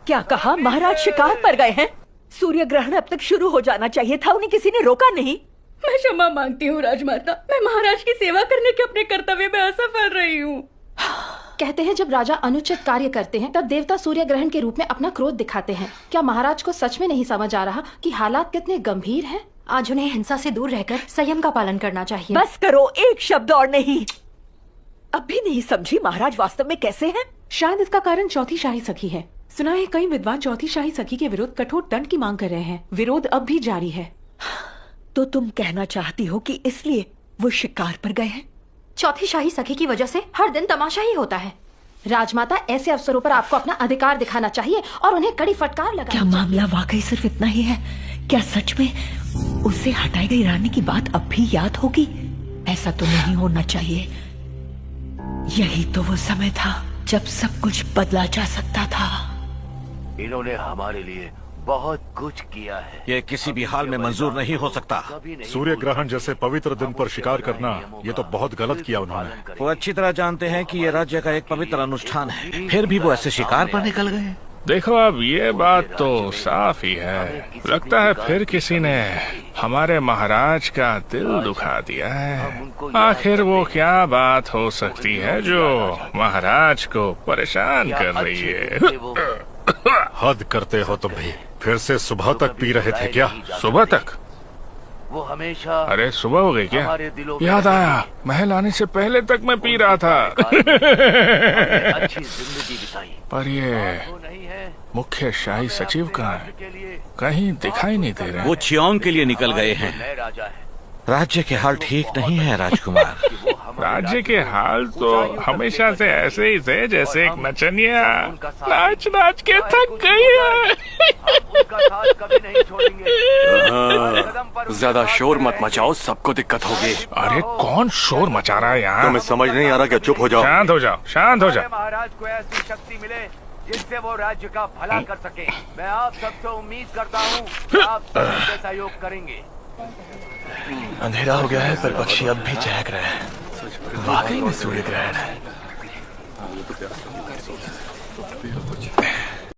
क्या कहा? महाराज शिकार पर गए हैं? सूर्य ग्रहण अब तक शुरू हो जाना चाहिए था, उन्हें किसी ने रोका नहीं। मैं क्षमा मांगती हूँ राजमाता, मैं महाराज की सेवा करने के अपने कर्तव्य में असफल रही हूँ। कहते हैं जब राजा अनुचित कार्य करते हैं तब देवता सूर्य ग्रहण के रूप में अपना क्रोध दिखाते हैं। क्या महाराज को सच में नहीं समझ आ रहा कि हालात कितने गंभीर हैं? आज उन्हें हिंसा से दूर रहकर संयम का पालन करना चाहिए। बस करो, एक शब्द और नहीं। अब भी नहीं समझी महाराज वास्तव में कैसे हैं? शायद इसका कारण चौथी शाही सखी है। सुना है कई विद्वान चौथी शाही सखी के विरुद्ध कठोर दंड की मांग कर रहे हैं। विरोध अब भी जारी है। तो तुम कहना चाहती हो कि इसलिए वो शिकार पर गए हैं? चौथी शाही सखी की वजह से हर दिन तमाशा ही होता है। राजमाता, ऐसे अवसरों पर आपको अपना अधिकार दिखाना चाहिए और उन्हें कड़ी फटकार लगानी क्या मामला वाकई सिर्फ इतना ही है? क्या सच में उसे हटाई गई रानी की बात अब भी याद होगी? ऐसा तो नहीं होना चाहिए। यही तो वो समय था जब सब कुछ बदला जा सकता था। इन्होंने हमारे लिए बहुत कुछ किया है। ये किसी भी हाल में मंजूर नहीं हो सकता। सूर्य ग्रहण जैसे पवित्र दिन पर शिकार करना, ये तो बहुत गलत किया उन्होंने। वो अच्छी तरह जानते हैं कि ये राज्य का एक पवित्र अनुष्ठान है, फिर भी वो ऐसे शिकार पर निकल गए। देखो, अब ये बात तो साफ ही है। लगता है फिर किसी ने हमारे महाराज का दिल दुखा दिया है। आखिर वो क्या बात हो सकती है जो महाराज को परेशान कर रही है? हद करते हो तुम भी। फिर से सुबह तक पी रहे थे क्या? सुबह तक? वो हमेशा। अरे सुबह हो गई क्या? याद आया, महल आने से पहले तक मैं पी रहा था। अच्छी जिंदगी बिताई। पर ये मुख्य शाही सचिव कहाँ है? कहीं दिखाई नहीं दे रहे। वो चियोंग के लिए निकल गए हैं। राज्य के हाल ठीक नहीं है राजकुमार। राज्य के हाल तो हमेशा से ऐसे ही थे, जैसे एक नचनिया नाच नाच के थक गई है। ज्यादा शोर मत मचाओ, सबको दिक्कत होगी। अरे कौन शोर मचा रहा है यहाँ? तुम्हें समझ नहीं आ रहा क्या? चुप हो जाओ। शांत हो जाओ, शांत हो जाओ। महाराज को ऐसी शक्ति मिले जिससे वो राज्य का भला कर सके। मैं आप सबसे उम्मीद करता हूँ कि आप सब मुझसे सहयोग करेंगे। अंधेरा हो गया है पर पक्षी अब भी चहक रहे हैं। वाकई में सूर्य ग्रहण है।